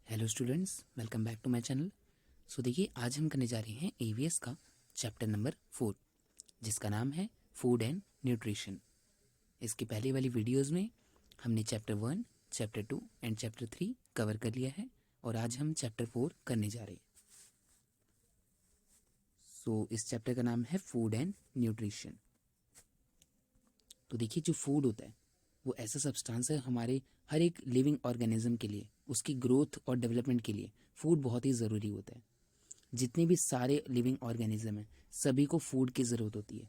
Hello students, welcome back to my channel. So देखिए, आज हम करने जा रहे हैं ईवीएस का चैप्टर नंबर 4, जिसका नाम है फूड एंड न्यूट्रिशन। इसकी पहले वाली वीडियोस में हमने chapter 1, chapter 2 and chapter 3 cover कर लिया है और आज हम चैप्टर 4 करने जा रहे हैं। सो इस चैप्टर का नाम है फूड एंड न्यूट्रिशन। तो देखिए, जो फूड होता है वो ऐसा सब्सटेंस है हमारे हर एक लिविंग ऑर्गेनिज्म के लिए, उसकी ग्रोथ और डेवलपमेंट के लिए फूड बहुत ही ज़रूरी होता है। जितने भी सारे लिविंग ऑर्गेनिज्म हैं सभी को फूड की ज़रूरत होती है।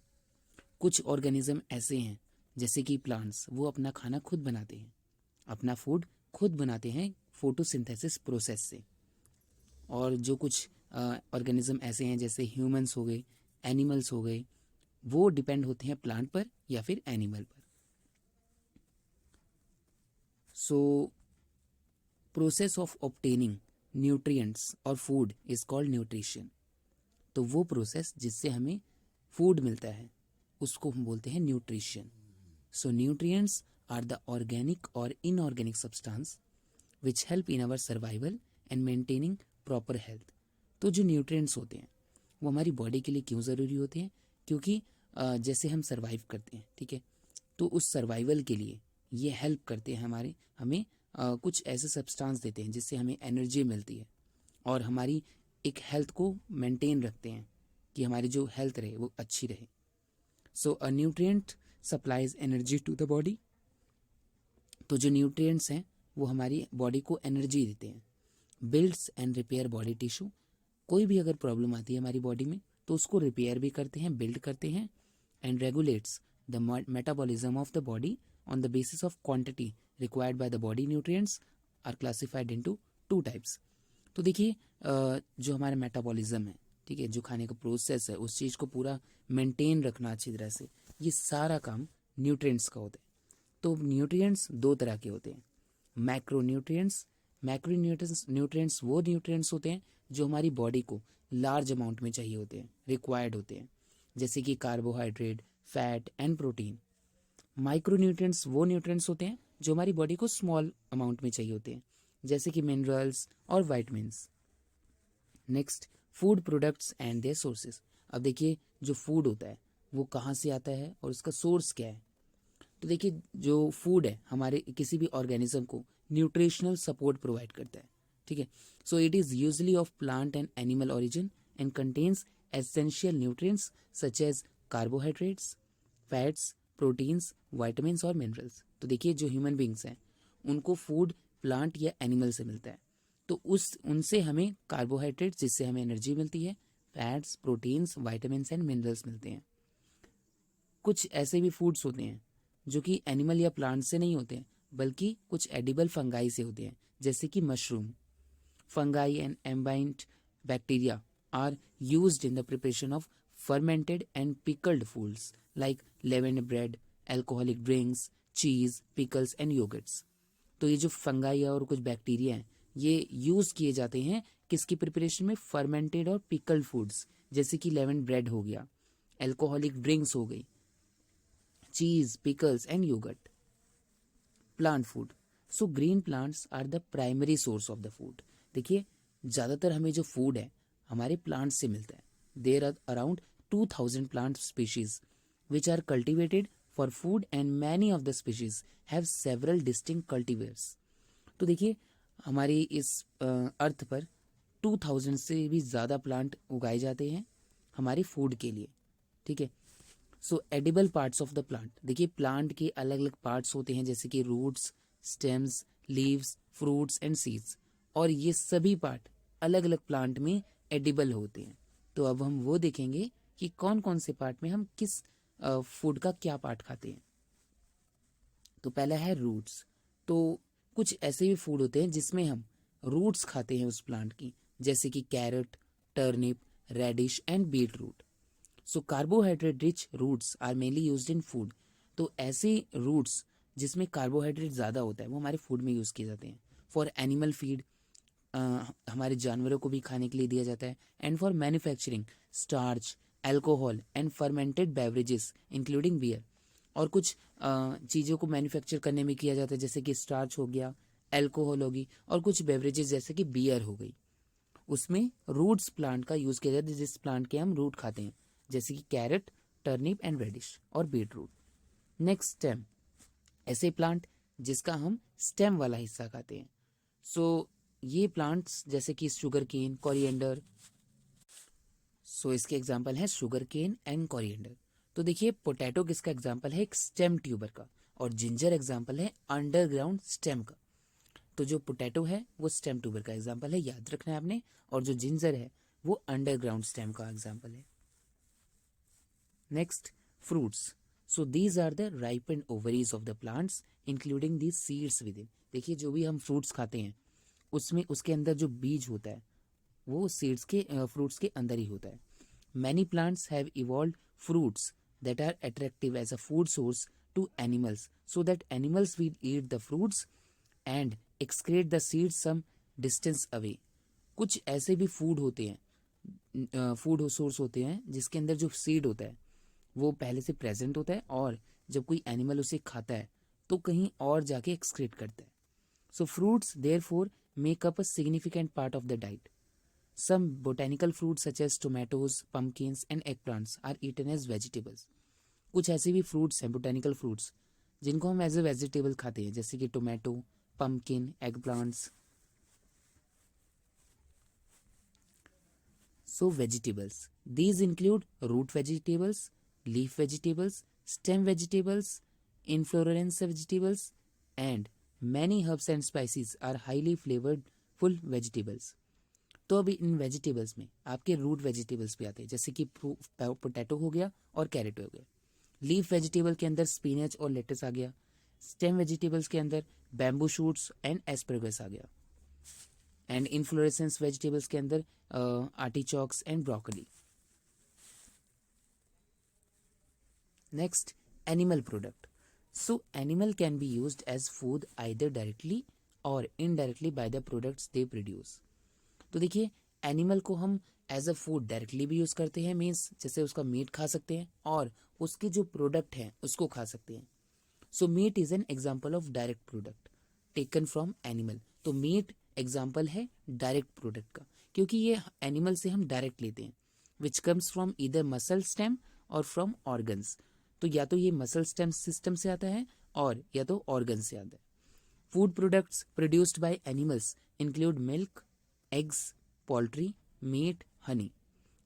कुछ ऑर्गेनिज्म ऐसे हैं जैसे कि प्लांट्स, वो अपना खाना खुद बनाते हैं, अपना फूड खुद बनाते हैं फोटोसिंथेसिस प्रोसेस से। और जो कुछ ऑर्गेनिज्म ऐसे हैं जैसे ह्यूमंस हो गए, एनिमल्स हो गए, वो डिपेंड होते हैं प्लांट पर या फिर एनिमल पर। So process of obtaining nutrients और फूड इज कॉल्ड न्यूट्रिशन। तो वो प्रोसेस जिससे हमें फूड मिलता है उसको हम बोलते हैं nutrition. So nutrients are the organic और inorganic substance which help in our survival and maintaining proper health. तो जो न्यूट्रिएंट्स होते हैं वो हमारी बॉडी के लिए क्यों ज़रूरी होते हैं? क्योंकि जैसे हम सर्वाइव करते हैं, ठीक है, तो उस सर्वाइवल के लिए ये हेल्प करते हैं, हमें कुछ ऐसे सब्सटेंस देते हैं जिससे हमें एनर्जी मिलती है और हमारी एक हेल्थ को मेंटेन रखते हैं कि हमारी जो हेल्थ रहे वो अच्छी रहे। So a nutrient supplies energy to the body. तो जो न्यूट्रिएंट्स हैं वो हमारी बॉडी को एनर्जी देते हैं। Builds and repair body tissue. कोई भी अगर प्रॉब्लम आती है हमारी बॉडी में तो उसको रिपेयर भी करते हैं, बिल्ड करते हैं। And regulates the metabolism of the body on the basis of quantity required by the body. Nutrients are classified into two types. तो देखिए, जो हमारा मेटाबॉलिज्म है, ठीक है, जो खाने का प्रोसेस है उस चीज़ को पूरा मेंटेन रखना अच्छी तरह से, ये सारा काम न्यूट्रिएंट्स का होता है। तो न्यूट्रिएंट्स दो तरह के होते हैं, मैक्रो न्यूट्रिएंट्स। मैक्रो न्यूट्रिएंट्स वो न्यूट्रिएंट्स होते हैं जो हमारी बॉडी को लार्ज अमाउंट में चाहिए होते हैं, रिक्वायर्ड होते हैं, जैसे कि carbohydrate, fat and protein. Micronutrients वो न्यूट्रिएंट्स होते हैं जो हमारी बॉडी को स्मॉल अमाउंट में चाहिए होते हैं, जैसे कि मिनरल्स और vitamins. Next, food products and their sources. अब देखिए, जो फूड होता है वो कहाँ से आता है और उसका सोर्स क्या है। तो देखिए, जो फूड है हमारे किसी भी ऑर्गेनिज्म को न्यूट्रिशनल सपोर्ट प्रोवाइड करता है, ठीक है। So it is usually of plant and animal origin and contains essential nutrients such as carbohydrates, fats, proteins, vitamins और मिनरल्स। तो देखिए, जो ह्यूमन बींग्स हैं उनको फूड प्लांट या एनिमल से मिलता है, तो उनसे हमें कार्बोहाइड्रेट जिससे हमें एनर्जी मिलती है, fats, proteins, vitamins and minerals मिलते हैं। कुछ ऐसे भी फूड्स होते हैं जो कि एनिमल या प्लांट से नहीं होते हैं बल्कि कुछ एडिबल फंगाई से होते हैं, जैसे कि mushroom. Fungi and ambient bacteria are used in the preparation of fermented and pickled foods like leavened bread, alcoholic drinks, cheese, pickles and yogurts. तो ये जो फंगाई और कुछ बैक्टीरिया हैं ये यूज किए जाते हैं किसकी प्रिपरेशन में? फर्मेंटेड और पिकल्ड फूड्स, जैसे कि लेमन ब्रेड हो गया, एल्कोहलिक ड्रिंक्स हो गई, cheese, pickles and yogurt. Plant food. So green plants are the primary source of the food. देखिए, ज़्यादातर हमें जो फूड है हमारे प्लांट से मिलता है। There are around 2000 plant species which are cultivated for food and many of the species have several distinct cultivars. तो देखिए, हमारी इस अर्थ पर 2000 से भी ज़्यादा प्लांट उगाए जाते हैं हमारे फूड के लिए, ठीक है। So edible parts of the plant. देखिए, प्लांट के अलग अलग पार्ट्स होते हैं जैसे कि roots, stems, leaves, fruits and seeds, और ये सभी पार्ट अलग अलग प्लांट में एडिबल होते हैं। तो अब हम वो देखेंगे कि कौन कौन से पार्ट में हम किस फूड का क्या पार्ट खाते हैं। तो पहला है रूट्स। तो कुछ ऐसे भी फूड होते हैं जिसमें हम रूट्स खाते हैं उस प्लांट की, जैसे कि carrot, turnip, radish and beet root. So carbohydrate rich roots are mainly used in food. तो ऐसे रूट्स जिसमें कार्बोहाइड्रेट ज़्यादा होता है वो हमारे फूड में यूज़ किए जाते हैं। फॉर एनिमल फीड, हमारे जानवरों को भी खाने के लिए दिया जाता है। And for manufacturing starch, alcohol and fermented beverages including beer. और कुछ चीज़ों को मैन्युफैक्चर करने में किया जाता है जैसे कि स्टार्च हो गया, अल्कोहल होगी, और कुछ बेवरेजेस जैसे कि बियर हो गई। उसमें रूट्स प्लांट का यूज किया जाता है, जिस प्लांट के हम रूट खाते हैं, जैसे कि कैरेट, टर्निप एंड रेडिश और बीट रूट। नेक्स्ट स्टेम, ऐसे प्लांट जिसका हम स्टेम वाला हिस्सा खाते हैं। सो ये प्लांट्स जैसे कि शुगर केन, कोरिएंडर, सो इसके एग्जाम्पल है शुगर केन एंड कोरिएंडर। तो देखिए पोटैटो किसका एग्जाम्पल है, एक स्टेम ट्यूबर का, और जिंजर एग्जाम्पल है अंडरग्राउंड स्टेम का। तो जो पोटैटो है वो स्टेम ट्यूबर का एग्जाम्पल है, याद रखना है आपने, और जो जिंजर है वो अंडरग्राउंड स्टेम का एग्जाम्पल है। Next, fruits. So these are the ripened ovaries of the plants including the seeds within. देखिए जो भी हम फ्रूट्स खाते हैं उसमें उसके अंदर जो बीज होता है वो सीड्स के फ्रूट्स के अंदर ही होता है। Many plants have evolved fruits that are attractive as a food source to animals, so that animals will eat the fruits and excrete the seeds some distance away. कुछ ऐसे भी फूड होते हैं, फूड सोर्स होते हैं जिसके अंदर जो सीड होता है वो पहले से प्रेजेंट होता है, और जब कोई एनिमल उसे खाता है तो कहीं और जाके एक्सक्रेट करता है। सो fruits therefore make up a significant part of the diet. Some botanical fruits such as tomatoes, pumpkins and eggplants are eaten as vegetables. कुछ ऐसे भी फ्रूट्स हैं, बोटेनिकल फ्रूट्स, जिनको हम एज ए वेजिटेबल खाते हैं, जैसे कि tomato, pumpkin, egg plants. So vegetables, these include root vegetables, leaf vegetables, stem vegetables, inflorescence vegetables and many herbs and spices are highly flavoured full vegetables. तो अभी इन vegetables में आपके रूट वेजिटेबल्स भी आते हैं, जैसे कि पोटैटो हो गया और कैरेट हो गया। लीफ वेजिटेबल के अंदर स्पिनच और लेटस आ गया। स्टेम वेजिटेबल्स के अंदर बैम्बू शूट्स एंड एस्परगस आ गया। एंड इनफ्लोरेसेंस वेजिटेबल्स के अंदर artichokes and broccoli. Next, animal product. So animal can be used as food either directly or indirectly by the products they produce. तो देखिए animal को हम एज अ फूड डायरेक्टली भी use करते हैं, means जैसे उसका मीट खा सकते हैं, और उसके जो प्रोडक्ट हैं उसको खा सकते हैं। So meat is an example of direct product taken from animal. तो मीट एग्जाम्पल है डायरेक्ट प्रोडक्ट का, क्योंकि ये एनिमल से हम डायरेक्ट लेते हैं, which comes from either muscle stem और फ्रॉम ऑर्गन्स। तो या तो ये मसल स्टेम सिस्टम से आता है और या तो ऑर्गन से आता है। Food products produced by animals include milk, eggs, poultry, meat, honey.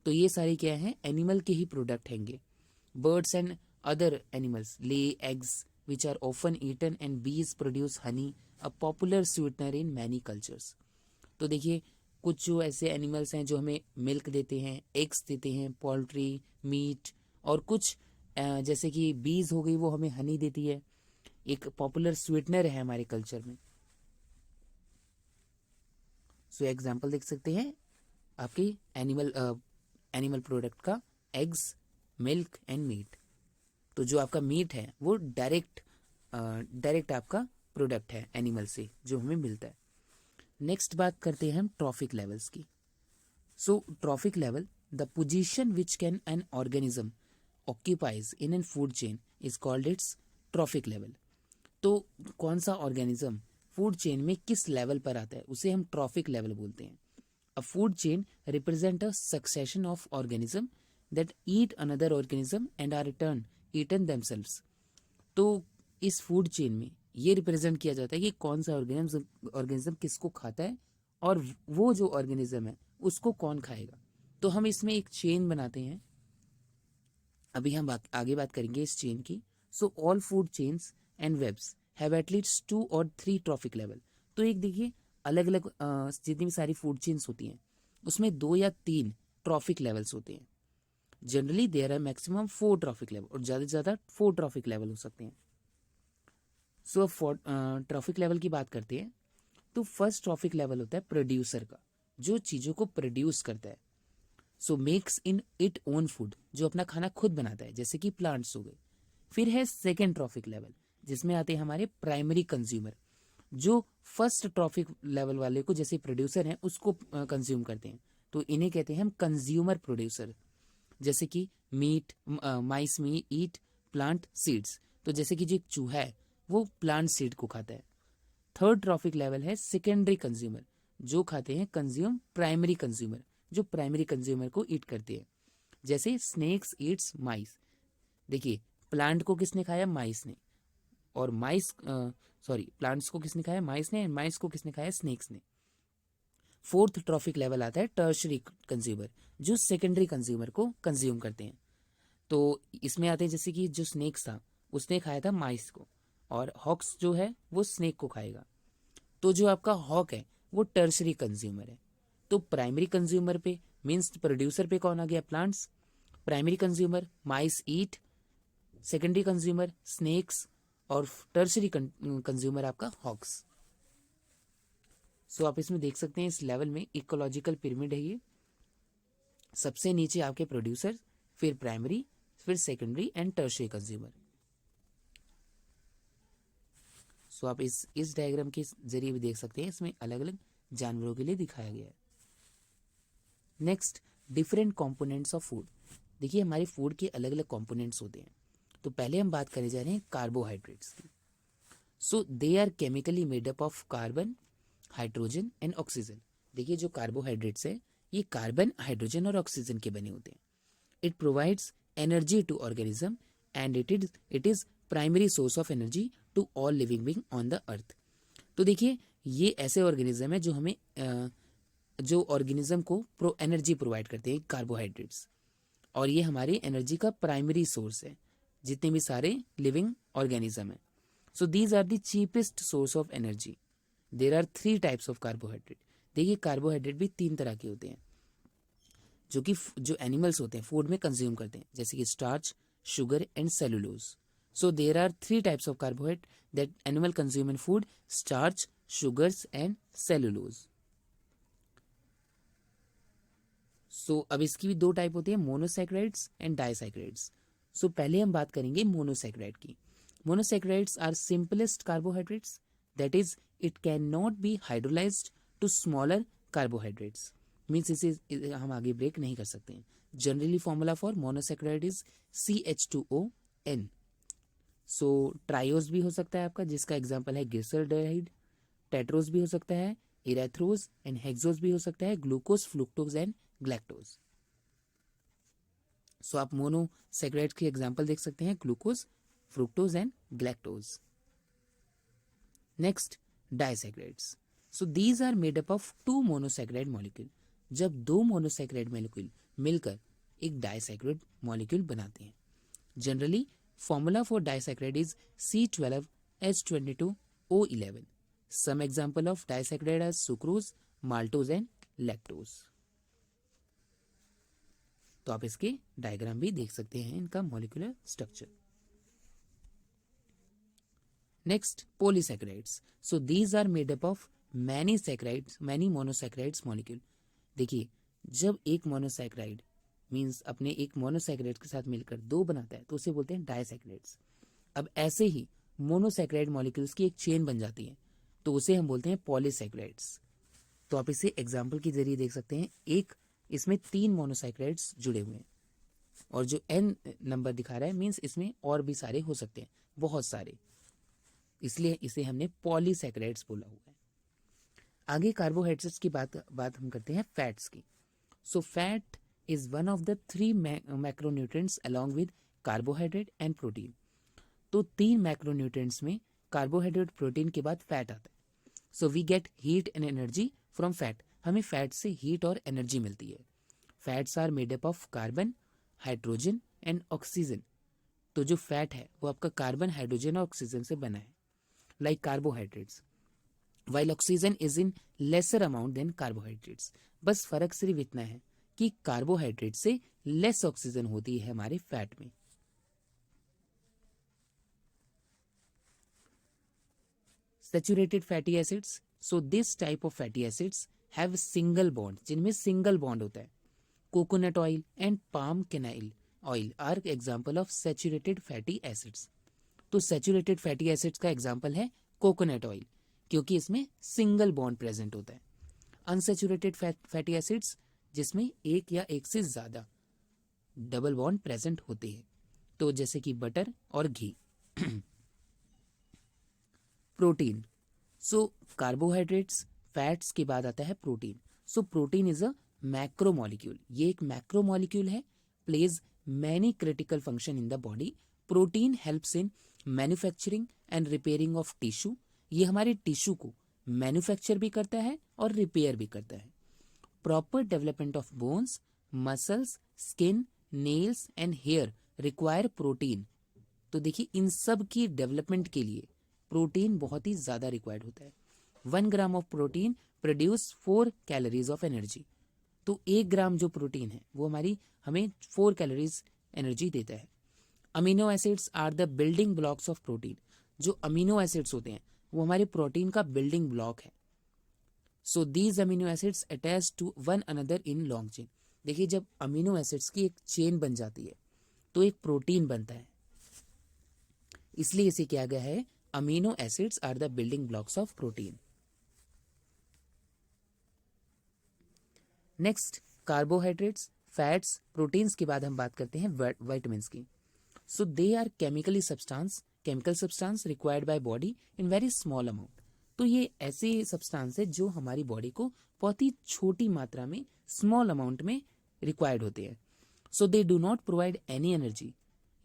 तो ये सारे क्या हैं, एनिमल के ही प्रोडक्ट हैंगे। Birds and other animals lay eggs which are often eaten and bees produce honey, a popular sweetener in many cultures. तो देखिए कुछ जो ऐसे एनिमल्स हैं जो हमें मिल्क देते हैं, एग्स देते हैं, पोल्ट्री, मीट, और कुछ जैसे कि बीज हो गई वो हमें हनी देती है, एक पॉपुलर स्वीटनर है हमारे कल्चर में। सो एग्जाम्पल देख सकते हैं आपकी एनिमल प्रोडक्ट का, एग्स, मिल्क एंड मीट। तो जो आपका मीट है वो डायरेक्ट आपका प्रोडक्ट है एनिमल से जो हमें मिलता है। नेक्स्ट बात करते हैं हम ट्रॉफिक लेवल्स की। So trophic level, the position which can an organism occupies in an food chain is called its trophic level. तो कौन सा ऑर्गेनिज्म फूड चेन में किस लेवल पर आता है उसे हम ट्रॉफिक लेवल बोलते हैं। A food chain represent a succession of organism that eat another organism and are return eaten themselves. तो इस फूड चेन में ये रिप्रेजेंट किया जाता है कि कौन सा ऑर्गेनिज्म किसको खाता है, और वो जो ऑर्गेनिज्म है उसको कौन खाएगा। तो हम इसमें एक चेन बनाते हैं, अभी हम आगे बात करेंगे इस चेन की। So all food chains and webs have at least 2 और 3 ट्रॉफिक लेवल। तो एक देखिए अलग अलग जितनी भी सारी फूड चेन्स होती हैं उसमें 2 या 3 ट्रॉफिक लेवल्स होते हैं। Generally there are maximum 4 trophic level, और ज़्यादा से ज़्यादा 4 ट्रॉफिक लेवल हो सकते हैं। सो ट्रॉफिक लेवल की बात करते हैं तो फर्स्ट ट्रॉफिक लेवल होता है प्रोड्यूसर का, जो चीज़ों को प्रोड्यूस करता है। So makes in it own food, जो अपना खाना खुद बनाता है, जैसे कि प्लांट्स हो गए। फिर है सेकेंड ट्रॉफिक लेवल, जिसमें आते हैं हमारे प्राइमरी कंज्यूमर, जो फर्स्ट ट्रॉफिक लेवल वाले को जैसे प्रोड्यूसर हैं उसको कंज्यूम करते हैं। तो इन्हें कहते हैं हम कंज्यूमर प्रोड्यूसर। जैसे कि मीट, माइस में ईट प्लांट सीड्स, तो जैसे कि जो एक चूहा है वो प्लांट सीड को खाता है। थर्ड ट्रॉफिक लेवल है सेकेंडरी कंज्यूमर, जो खाते हैं कंज्यूम प्राइमरी कंज्यूमर, जो प्राइमरी कंज्यूमर को ईट करते हैं, जैसे स्नेक्स ईट्स माइस। देखिए प्लांट को किसने खाया, माइस ने, और माइस प्लांट्स को किसने खाया, माइस ने, माइस को किसने खाया, स्नेक्स ने। फोर्थ ट्रॉफिक लेवल आता है टर्शरी कंज्यूमर, जो सेकेंडरी कंज्यूमर को कंज्यूम करते हैं। तो इसमें आते हैं जैसे कि जो स्नेक्स था उसने खाया था माइस को, और हॉक्स जो है वो स्नेक को खाएगा। तो जो आपका हॉक है वो टर्शरी कंज्यूमर है। तो प्राइमरी कंज्यूमर पे मीन्स प्रोड्यूसर पे कौन आ गया, प्लांट्स। प्राइमरी कंज्यूमर माइस ईट, सेकेंडरी कंज्यूमर स्नेक्स, और टर्शरी कंज्यूमर आपका हॉक्स। सो आप इसमें देख सकते हैं इस लेवल में इकोलॉजिकल पिरामिड है ये। सबसे नीचे आपके प्रोड्यूसर, फिर प्राइमरी, फिर सेकेंडरी एंड टर्शियरी कंज्यूमर। सो आप इस डायग्राम के जरिए भी देख सकते हैं, इसमें अलग अलग जानवरों के लिए दिखाया गया है। Next, different components of food. देखिए हमारे फूड के अलग अलग कंपोनेंट्स होते हैं। तो पहले हम बात करने जा रहे हैं कार्बोहाइड्रेट्स की। So they are chemically made up of carbon, hydrogen and oxygen. देखिए जो कार्बोहाइड्रेट्स है ये कार्बन, हाइड्रोजन और ऑक्सीजन के बने होते हैं। It provides energy to organism and it is primary source of energy to all living being on the earth. तो देखिए ये ऐसे ऑर्गेनिज्म है जो हमें जो ऑर्गेनिज्म को एनर्जी प्रोवाइड करते हैं, कार्बोहाइड्रेट्स, और ये हमारी एनर्जी का प्राइमरी सोर्स है जितने भी सारे लिविंग ऑर्गेनिज्म है। So these are the cheapest source of energy. There are 3 types of carbohydrate. देखिए कार्बोहाइड्रेट भी 3 तरह के होते हैं जो कि जो एनिमल्स होते हैं फूड में कंज्यूम करते हैं, जैसे कि starch, sugar and cellulose. So there are 3 types of carbohydrate that animal consume in food, starch, sugars and cellulose. So अब इसकी भी 2 टाइप होती है, मोनोसैकेराइड्स एंड डाइसैकेराइड्स। सो पहले हम बात करेंगे मोनोसैकेराइड की। Monosaccharides are simplest carbohydrates, that is it can not be hydrolysed to smaller carbohydrates. Means इसे हम आगे ब्रेक नहीं कर सकते हैं। Generally formula for monosaccharide is CH2ON। So triose भी हो सकता है आपका, जिसका एग्जाम्पल है ग्लिसरॉल्डिहाइड। टेट्रोज भी हो सकता है, इरेथ्रोज एंड हेक्सोज भी हो सकता है, glucose, fructose and galactose. So आप मोनोसैकेराइड के एग्जाम्पल देख सकते हैं, glucose, fructose and galactose. Next, disaccharides. So these are made up of 2 monosaccharide molecule. जब 2 मोनोसैकेराइड मॉलिक्यूल मिलकर एक डाइसैकेराइड मॉलिक्यूल बनाते हैं। Generally formula for disaccharide is C12H22O11। Some example of disaccharide are sucrose, maltose and lactose. तो आप इसके diagram भी देख सकते हैं, इनका molecular structure. Next, polysaccharides. So these are made up of many saccharides, many monosaccharides molecule. देखिए जब एक मोनोसैकेराइड मीन्स अपने एक मोनोसैकेराइड के साथ मिलकर 2 बनाता है तो उसे बोलते हैं डाइसैकेराइड्स। अब ऐसे ही मोनोसैकेराइड मॉलिक्यूल्स की एक चेन बन जाती है तो उसे हम बोलते हैं पॉलीसैकेराइड्स। तो आप इसे एग्जाम्पल के जरिए देख सकते हैं, एक इसमें 3 मोनोसैकेराइड्स जुड़े हुए हैं, और जो N नंबर दिखा रहा है मीन्स इसमें और भी सारे हो सकते हैं, बहुत सारे, इसलिए इसे हमने पॉलीसैकेराइड्स बोला हुआ है। आगे कार्बोहाइड्रेट्स की बात हम करते हैं फैट्स की। So fat is one of the 3 macronutrients along with carbohydrate and protein. तो 3 मैक्रोन्यूट्रिएंट्स में कार्बोहाइड्रेट, प्रोटीन के बाद फैट आता है। So we get heat and energy from fat. हमें फैट से हीट और एनर्जी मिलती है। Fats are made up of carbon, hydrogen and oxygen. तो जो फैट है वो आपका कार्बन, हाइड्रोजन और ऑक्सीजन से बना है, like carbohydrates, while oxygen is in lesser amount than carbohydrates. बस फर्क सिर्फ इतना है कि कार्बोहाइड्रेट से लेस ऑक्सीजन होती है हमारे फैट में। Saturated fatty acids. So this type of fatty acids have single bond, जिनमें सिंगल बॉन्ड होता है। Coconut oil and palm kernel oil are example of saturated fatty acids. तो सैचुरेटेड फैटी एसिड्स का example है coconut oil, क्योंकि इसमें single bond present होता है। अनसैचुरेटेड फैटी एसिड्स, जिसमें एक या एक से ज्यादा डबल बॉन्ड प्रेजेंट होते हैं, तो जैसे कि बटर और घी। प्रोटीन। सो कार्बोहाइड्रेट्स, फैट्स के बाद आता है protein. So protein is a macromolecule. ये एक मैक्रो मॉलिक्यूल है, plays many critical function in the body. Protein helps in manufacturing and repairing of tissue. ये हमारे टिश्यू को मैन्युफैक्चर भी करता है और रिपेयर भी करता है. Proper development of bones, muscles, skin, nails and hair require protein. तो देखिए इन सब की डेवलपमेंट के लिए प्रोटीन बहुत ही ज़्यादा रिक्वायर्ड होता है. 1 gram of protein produce 4 calories of energy. तो 1 ग्राम जो प्रोटीन है वो हमें 4 कैलोरीज एनर्जी देता है. Amino acids are the building blocks of protein. जो अमीनो एसिड्स होते हैं वो हमारे प्रोटीन का बिल्डिंग ब्लॉक है. So these amino acids attach to one another in long chain. देखिए जब अमीनो एसिड्स की एक चेन बन जाती है तो एक प्रोटीन बनता है, इसलिए इसे किया गया है amino acids are the building blocks of protein. Next carbohydrates, fats, proteins के बाद हम बात करते हैं विटामिन्स की. So they are chemical substance required by body in very small amount. तो ये ऐसे सब्सटेंस है जो हमारी बॉडी को बहुत ही छोटी मात्रा में, स्मॉल अमाउंट में रिक्वायर्ड होते हैं. So they do not provide any energy.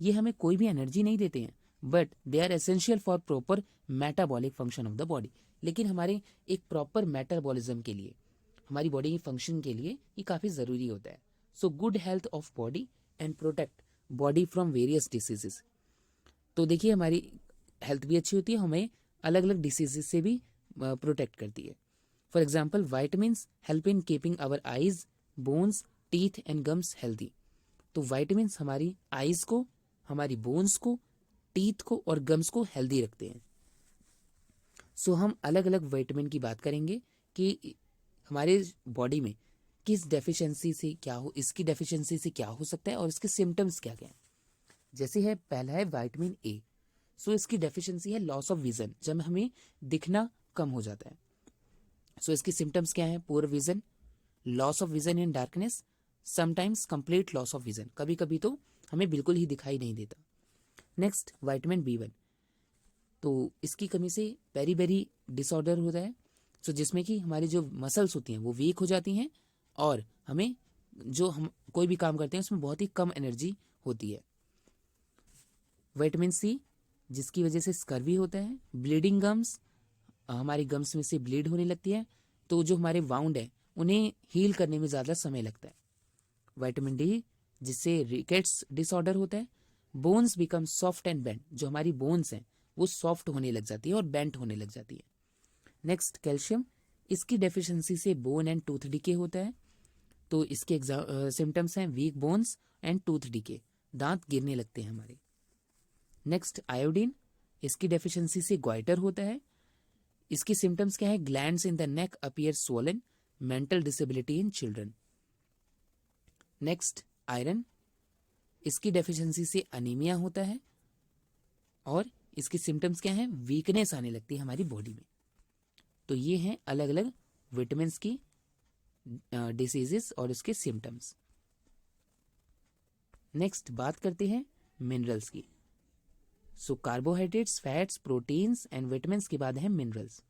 ये हमें कोई भी एनर्जी नहीं देते हैं, but they are essential for proper metabolic function of the body. लेकिन हमारे एक प्रॉपर मेटाबॉलिज्म के लिए, हमारी बॉडी के फंक्शन के लिए ये काफ़ी ज़रूरी होता है. So good health of body and protect body from various diseases. तो देखिए हमारी हेल्थ भी अच्छी होती है, हमें अलग अलग डिसीजेस से भी प्रोटेक्ट करती है. For example vitamins help in keeping our eyes, bones, teeth and gums healthy. तो वाइटामिन्स हमारी आइज को, हमारी बोन्स को, टीथ को और गम्स को हेल्दी रखते हैं. सो हम अलग अलग विटामिन की बात करेंगे कि हमारे बॉडी में किस डेफिशिएंसी से क्या हो, इसकी डेफिशिएंसी से क्या हो सकता है और इसके सिम्टम्स क्या क्या हैं. जैसे है पहला है विटामिन ए. सो इसकी डेफिशिएंसी है लॉस ऑफ विजन, जब हमें दिखना कम हो जाता है. सो इसकी सिम्टम्स क्या है? Poor vision, loss of vision in darkness, sometimes complete loss of vision. कभी कभी तो हमें बिल्कुल ही दिखाई नहीं देता. Next vitamin B1. तो इसकी कमी से पेरीबेरी डिसऑर्डर होता है. सो जिसमें कि हमारी जो मसल्स होती हैं वो वीक हो जाती हैं और हम कोई भी काम करते हैं उसमें बहुत ही कम एनर्जी होती है. विटामिन सी, जिसकी वजह से स्कर्वी होता है. ब्लीडिंग गम्स, हमारी गम्स में से ब्लीड होने लगती है, तो जो हमारे वाउंड है उन्हें हील करने में ज़्यादा समय लगता है. विटामिन डी, जिससे रिकेट्स डिसऑर्डर होता है. Bones become soft and bent. जो हमारी बोन्स हैं वो सॉफ्ट होने लग जाती है और बेंट होने लग जाती है. नेक्स्ट कैल्शियम, इसकी डेफिशिएंसी से बोन एंड टूथ डिके होता है. तो इसके सिम्टम्स हैं weak bones and tooth decay, दांत गिरने लगते हैं हमारे. नेक्स्ट आयोडीन, इसकी डेफिशिएंसी से ग्वाइटर होता है. इसकी सिम्टम्स क्या है? Glands in the neck appear swollen, mental disability in children. Next iron, इसकी डेफिशिएंसी से अनीमिया होता है और इसकी सिम्टम्स क्या है? वीकनेस आने लगती है हमारी बॉडी में. तो ये हैं अलग अलग विटामिन की डिसीजेस और इसके सिम्टम्स. नेक्स्ट बात करते हैं मिनरल्स की. So carbohydrates, fats, proteins and vitamins के बाद है minerals.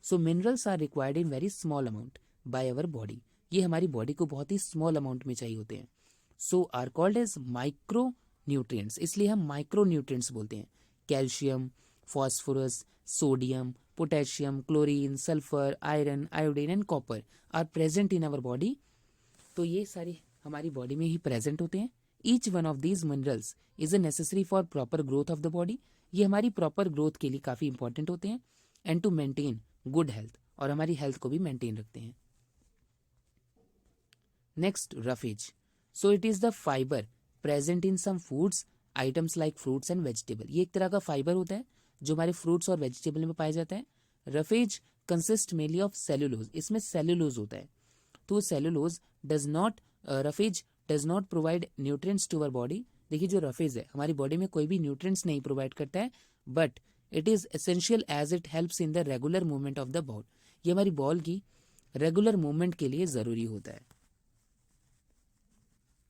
So minerals are required in very small amount by our body. ये हमारी बॉडी को बहुत ही स्मॉल अमाउंट में चाहिए होते हैं. So are called as micro nutrients, इसलिए हम माइक्रो न्यूट्रिएंट्स बोलते हैं. Calcium, phosphorus, sodium, potassium, chlorine, sulphur, iron, iodine and copper are present in our body. तो ये सारे हमारी बॉडी में ही प्रेजेंट होते हैं. Each one of these minerals is a necessary for proper growth of the body. ये हमारी proper growth के लिए काफ़ी इंपॉर्टेंट होते हैं and to maintain good health, और हमारी हेल्थ को भी मेंटेन रखते हैं. Next roughage. So it is the fibre present in some foods items like fruits and vegetable. ये एक तरह का फाइबर होता है जो हमारे फ्रूट्स और वेजिटेबल में पाया जाता है. Roughage consist mainly of cellulose. इसमें सेलुलोज होता है. तो cellulose roughage does not provide nutrients to our body. देखिए जो रफेज है हमारी बॉडी में कोई भी न्यूट्रिएंट्स नहीं प्रोवाइड करता है, but it is essential as it helps in the regular movement of the bowel. ये हमारी बॉल की रेगुलर मूवमेंट के लिए ज़रूरी होता है.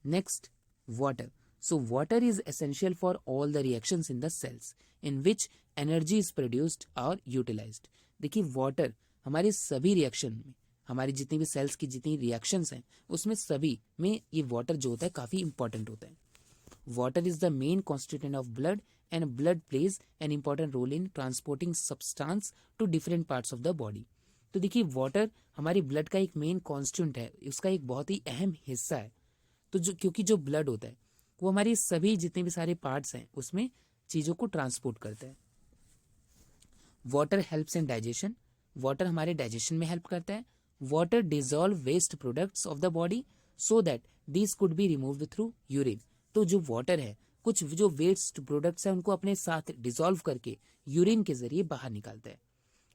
Next water. So water is essential for all the reactions in the cells in which energy is produced or utilized. देखिए water हमारे सभी रिएक्शन में, हमारी जितनी भी सेल्स की जितनी रिएक्शंस हैं उसमें सभी में ये वाटर जो होता है काफ़ी इंपॉर्टेंट होता है। Water is the main constituent of blood and blood plays an important role in transporting substance to different parts of the body. तो देखिए वाटर हमारी ब्लड का एक मेन कॉन्स्टिट्यूएंट है, उसका एक बहुत ही अहम हिस्सा है। तो जो क्योंकि जो ब्लड होता है वो हमारी सभी जितने भी सारे पार्ट्स हैं उसमें चीज़ों को ट्रांसपोर्ट करता है। Water helps in digestion, water हमारे डाइजेशन में हेल्प करता है। Water dissolve waste products of the body so that this could be removed through urine. तो जो वाटर है कुछ जो वेस्ट प्रोडक्ट्स हैं उनको अपने साथ डिजॉल्व करके यूरिन के जरिए बाहर निकालता है।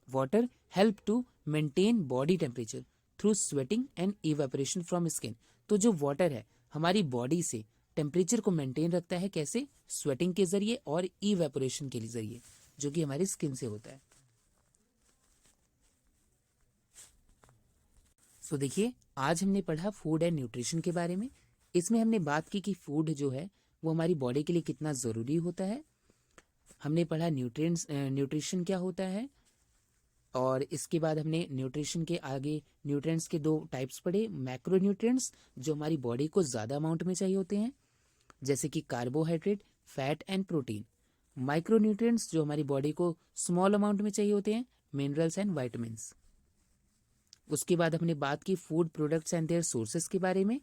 Water help to maintain body temperature through sweating and evaporation from skin. तो जो वाटर है हमारी बॉडी से टेम्परेचर को मेंटेन रखता है, कैसे? स्वेटिंग के जरिए और इवेपोरेशन के जरिए, जो कि हमारी स्किन से होता है। सो देखिए आज हमने पढ़ा फूड एंड न्यूट्रिशन के बारे में। इसमें हमने बात की कि फूड जो है वो हमारी बॉडी के लिए कितना ज़रूरी होता है। हमने पढ़ा न्यूट्रिशन क्या होता है, और इसके बाद हमने न्यूट्रिशन के आगे न्यूट्रिएंट्स के दो टाइप्स पढ़े। मैक्रो न्यूट्रिएंट्स जो हमारी बॉडी को ज़्यादा अमाउंट में चाहिए होते हैं, जैसे कि carbohydrate, fat and protein. Micro nutrients जो हमारी बॉडी को स्मॉल अमाउंट में चाहिए होते हैं, मिनरल्स एंड वाइटामिन्स। उसके बाद हमने बात की food products and their sources के बारे में।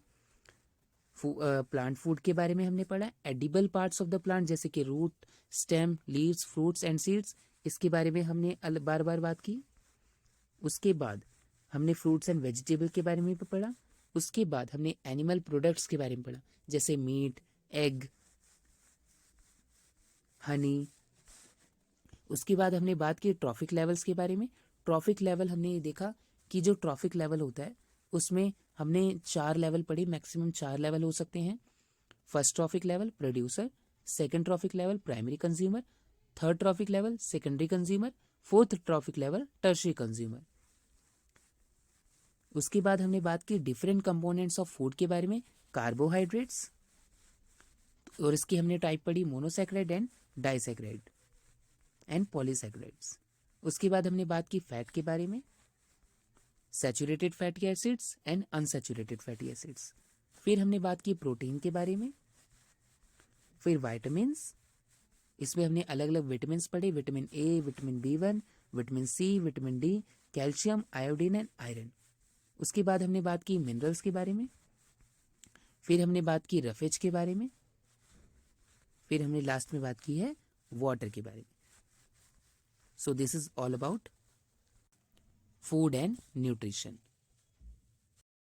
प्लांट फूड के बारे में हमने पढ़ा। Edible parts of the plant जैसे कि root, stem, leaves, fruits and seeds, इसके बारे में हमने बार बार बात की। उसके बाद हमने फ्रूट्स एंड वेजिटेबल के बारे में भी पढ़ा। उसके बाद हमने एनिमल प्रोडक्ट्स के बारे में पढ़ा, जैसे मीट, एग, हनी। उसके बाद हमने बात की ट्रॉफिक लेवल्स के बारे में। ट्रॉफिक लेवल हमने ये देखा कि जो ट्रॉफिक लेवल होता है उसमें हमने 4 लेवल पढ़े, मैक्सिमम 4 लेवल हो सकते हैं। First trophic level producer, second trophic level primary consumer, third trophic level secondary consumer, fourth trophic level tertiary consumer. उसके बाद हमने बात की डिफरेंट कंपोनेंट्स ऑफ फूड के बारे में। कार्बोहाइड्रेट्स, और इसकी हमने टाइप पढ़ी monosaccharide and disaccharide and polysaccharides. उसके बाद हमने बात की फैट के बारे में, saturated fatty acids and unsaturated fatty acids. फिर हमने बात की प्रोटीन के बारे में। फिर वाइटामिन्स, इसमें हमने अलग अलग विटामिन्स पढ़े, vitamin A, vitamin B1, vitamin C, vitamin D, calcium, iodine and iron. उसके बाद हमने बात की मिनरल्स के बारे में। फिर हमने बात की रफेज के बारे में। फिर हमने लास्ट में बात की है वाटर के बारे में। So this is all about food and nutrition.